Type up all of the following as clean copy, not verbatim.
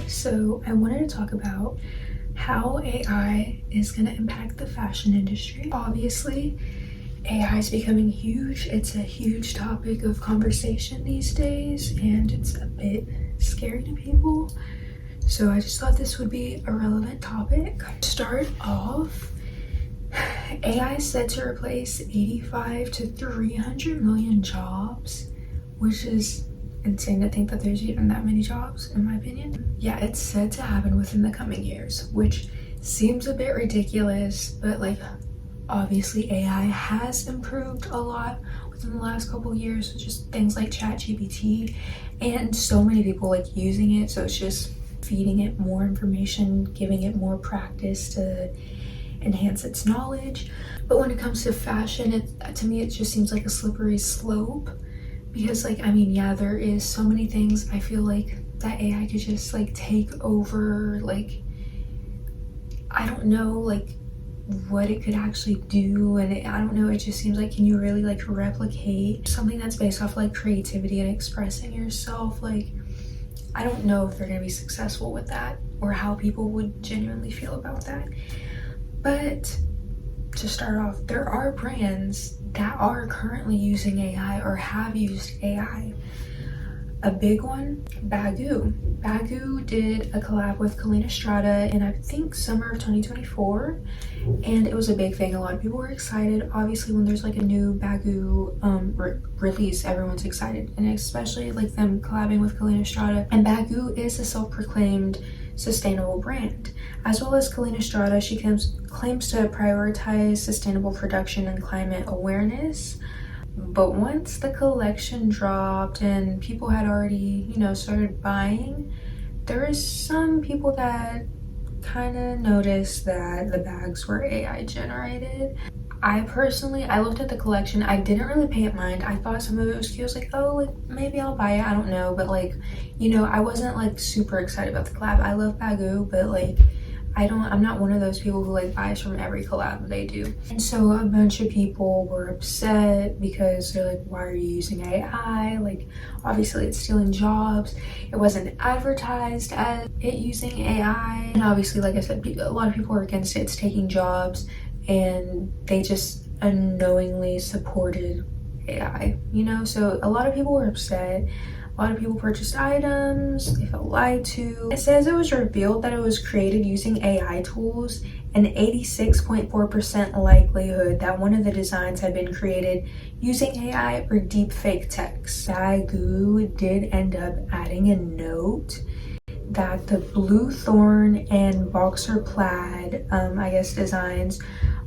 So I wanted to talk about how AI is going to impact the fashion industry. Obviously, AI is becoming huge. It's a huge topic of conversation these days, and it's a bit scary to people. So I just thought this would be a relevant topic. To start off, AI is set to replace 85 to 300 million jobs, which is insane to think that there's even that many jobs, in my opinion. Yeah, it's said to happen within the coming years, which seems a bit ridiculous, but like obviously AI has improved a lot within the last couple years, just things like ChatGPT, and so many people like using it, so it's just feeding it more information, giving it more practice to enhance its knowledge. But when it comes to fashion, to me it just seems like a slippery slope, because like, I mean, yeah, there is so many things I feel like that AI could just like take over. Like, I don't know like what it could actually do, and I don't know, it just seems like, can you really like replicate something that's based off like creativity and expressing yourself? Like, I don't know if they're gonna be successful with that, or how people would genuinely feel about that. But to start off, there are brands that are currently using AI or have used AI. A big one, Baggu. Baggu did a collab with Kalina Strada in, I think, summer of 2024, and it was a big thing. A lot of people were excited. Obviously, when there's like a new Baggu release, everyone's excited, and especially like them collabing with Kalina Strada. And Baggu is a self-proclaimed sustainable brand. As well as Kalina Strada, she claims to prioritize sustainable production and climate awareness. But once the collection dropped and people had already, started buying, there is some people that kind of noticed that the bags were AI generated. I looked at the collection. I didn't really pay it mind. I thought some of it was cute. I was like, oh, like maybe I'll buy it. I don't know. But like, I wasn't like super excited about the collab. I love Baggu, but like, I'm not one of those people who like buys from every collab they do. And so a bunch of people were upset because they're like, why are you using AI? Like, obviously it's stealing jobs. It wasn't advertised as it using AI. And obviously, like I said, a lot of people are against it. It's taking jobs, and they just unknowingly supported AI, So a lot of people were upset. A lot of people purchased items, they felt lied to. It says it was revealed that it was created using AI tools, an 86.4% likelihood that one of the designs had been created using AI or deepfake text. Baggu did end up adding a note that the blue thorn and boxer plaid, designs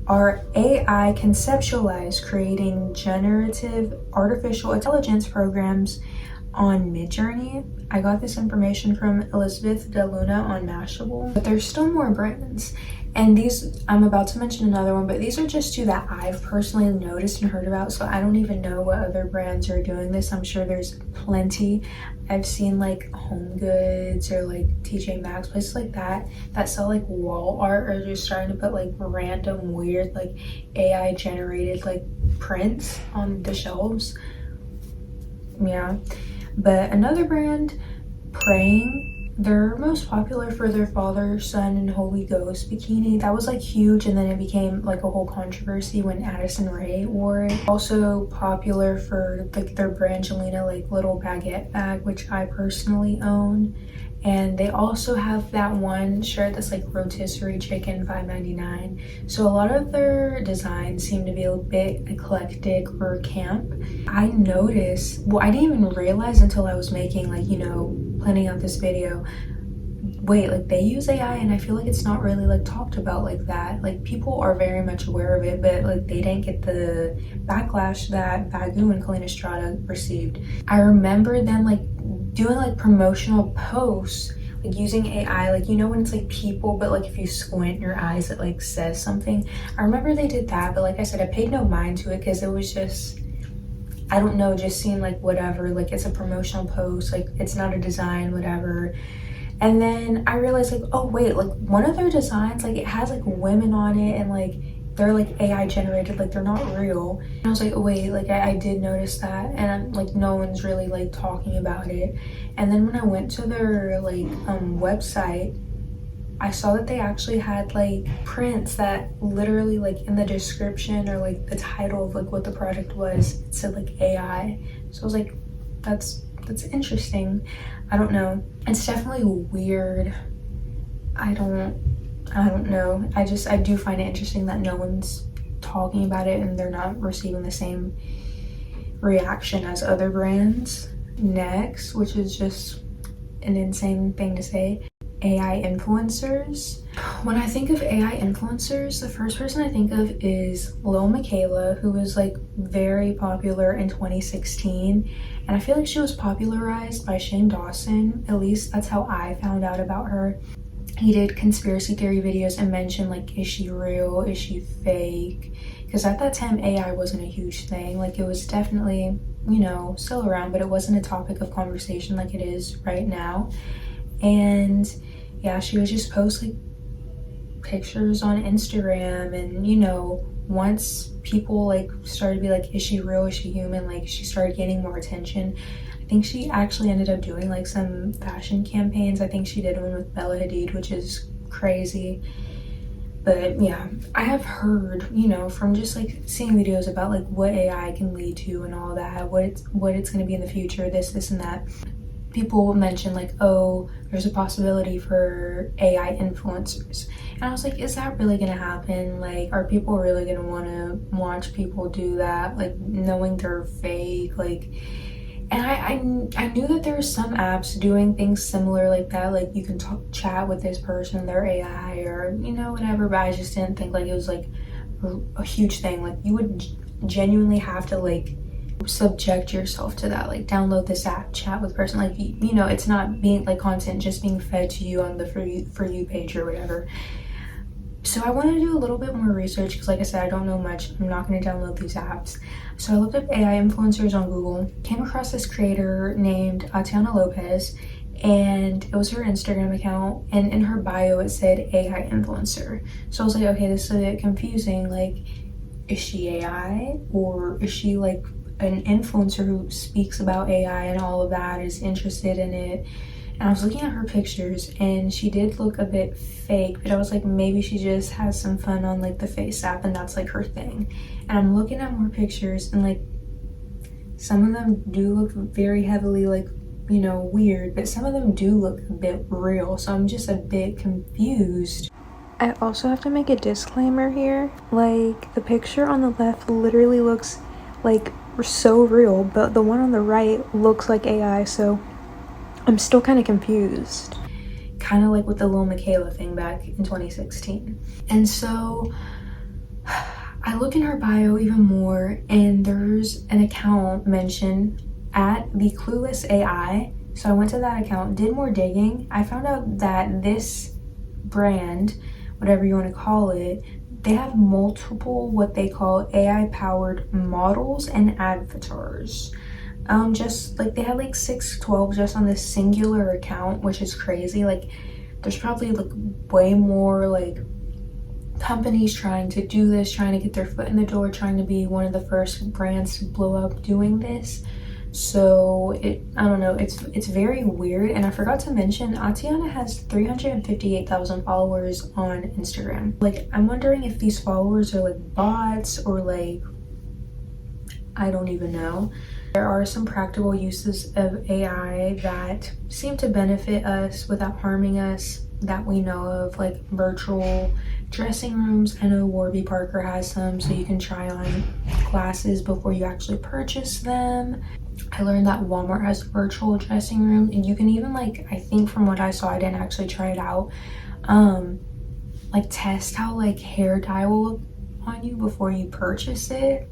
are AI conceptualized, creating generative artificial intelligence programs on Midjourney. I got this information from Elizabeth DeLuna on Mashable. But there's still more brands, and these, I'm about to mention another one, but these are just two that I've personally noticed and heard about, so I don't even know what other brands are doing this. I'm sure there's plenty. I've seen like Home Goods or like TJ Maxx, places like that sell like wall art, or just starting to put like random weird like AI generated like prints on the shelves. Yeah. But another brand, Praying, they're most popular for their Father, Son, and Holy Ghost bikini. That was like huge, and then it became like a whole controversy when Addison Rae wore it. Also popular for like their Brangelina like little baguette bag, which I personally own. And they also have that one shirt that's like rotisserie chicken, $5.99. So a lot of their designs seem to be a bit eclectic or camp. I noticed, well, I didn't even realize until I was making like, planning out this video, wait, like they use AI, and I feel like it's not really like talked about like that. Like, people are very much aware of it, but like they didn't get the backlash that Baggu and Kalina Strada received. I remember them like doing like promotional posts like using AI, like when it's like people, but like if you squint your eyes it like says something. I remember they did that, but like I said, I paid no mind to it because it was just, I don't know, just seemed like whatever, like it's a promotional post, like it's not a design, whatever. And then I realized like, oh wait, like one of their designs, like it has like women on it, and like they're like AI generated, like they're not real. And I was like, oh, wait, like I did notice that, and I'm like, no one's really like talking about it. And then when I went to their like website, I saw that they actually had like prints that literally like in the description or like the title of like what the product was, it said like AI. So I was like, that's interesting. I don't know. It's definitely weird. I don't know. I do find it interesting that no one's talking about it and they're not receiving the same reaction as other brands. Next, which is just an insane thing to say, AI influencers. When I think of AI influencers, the first person I think of is Lil Miquela, who was like very popular in 2016. And I feel like she was popularized by Shane Dawson. At least that's how I found out about her. He did conspiracy theory videos and mentioned like, is she real? Is she fake? Because at that time, AI wasn't a huge thing. Like, it was definitely, you know, still around, but it wasn't a topic of conversation like it is right now. And yeah, she would just post like pictures on Instagram, and you know, once people like started to be like, is she real, is she human, like she started getting more attention. I think she actually ended up doing like some fashion campaigns. I think she did one with Bella Hadid, which is crazy. But yeah, I have heard, you know, from just like seeing videos about like what AI can lead to and all that, what it's going to be in the future, this and that. People mention like, oh, there's a possibility for AI influencers. And I was like, is that really gonna happen? Like, are people really gonna want to watch people do that, like knowing they're fake? Like, and I knew that there were some apps doing things similar like that, like you can chat with this person, their AI, or you know, whatever, but I just didn't think like it was like a huge thing. Like, you would genuinely have to like subject yourself to that, like download this app, chat with person, like you know, it's not being like content just being fed to you on the for you page or whatever. So I wanted to do a little bit more research because like I said, I don't know much. I'm not going to download these apps. So I looked up AI influencers on Google, came across this creator named Atiana Lopez, and it was her Instagram account, and in her bio it said AI influencer. So I was like, okay, this is a bit confusing. Like, is she AI, or is she like an influencer who speaks about AI and all of that, is interested in it? And I was looking at her pictures and she did look a bit fake, but I was like, maybe she just has some fun on like the Face app and that's like her thing. And I'm looking at more pictures and like some of them do look very heavily like, you know, weird, but some of them do look a bit real. So I'm just a bit confused. I also have to make a disclaimer here. Like, the picture on the left literally looks like so real, but the one on the right looks like AI, so I'm still kind of confused. Kind of like with the Lil Miquela thing back in 2016. And so I look in her bio even more, and there's an account mentioned at the Clueless AI. So I went to that account, did more digging. I found out that this brand, whatever you want to call it, they have multiple what they call AI powered models and avatars. Just like they had like 612 just on this singular account, which is crazy. Like, there's probably like way more like companies trying to do this, trying to get their foot in the door, trying to be one of the first brands to blow up doing this. So I don't know, it's very weird. And I forgot to mention, Atiana has 358,000 followers on Instagram. Like, I'm wondering if these followers are like bots or like, I don't even know. There are some practical uses of AI that seem to benefit us without harming us that we know of, like virtual dressing rooms. I know Warby Parker has some, so you can try on glasses before you actually purchase them. I learned that Walmart has a virtual dressing room, and you can even like, I think from what I saw, I didn't actually try it out, like test how like hair dye will look on you before you purchase it.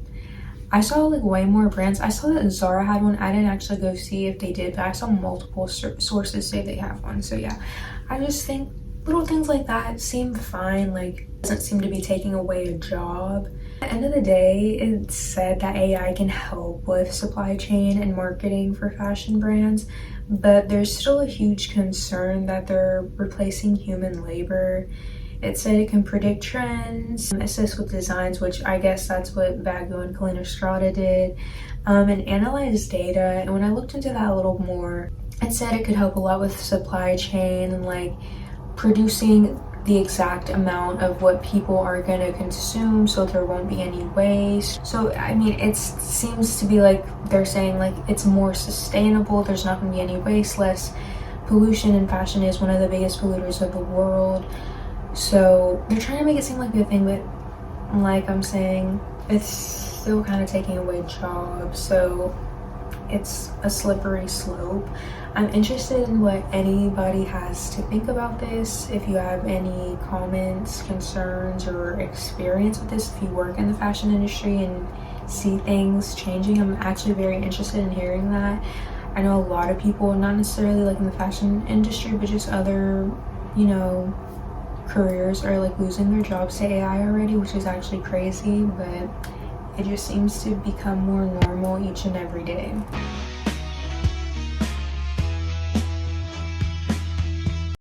I saw like way more brands. I saw that Zara had one. I didn't actually go see if they did, but I saw multiple sources say they have one. So yeah, I just think little things like that seem fine. Like, it doesn't seem to be taking away a job. At the end of the day, it's said that AI can help with supply chain and marketing for fashion brands, but there's still a huge concern that they're replacing human labor. It said it can predict trends, assist with designs, which I guess that's what Vago and Kalina Strada did, and analyze data. And when I looked into that a little more, it said it could help a lot with supply chain and like producing the exact amount of what people are going to consume so there won't be any waste. So I mean, it seems to be like they're saying like it's more sustainable, there's not going to be any waste, less pollution, and fashion is one of the biggest polluters of the world. So they're trying to make it seem like a thing, but like I'm saying, it's still kind of taking away jobs, so it's a slippery slope. I'm interested in what anybody has to think about this. If you have any comments, concerns, or experience with this, if you work in the fashion industry and see things changing, I'm actually very interested in hearing that. I know a lot of people, not necessarily like in the fashion industry, but just other, you know, careers are like losing their jobs to AI already, which is actually crazy, but it just seems to become more normal each and every day.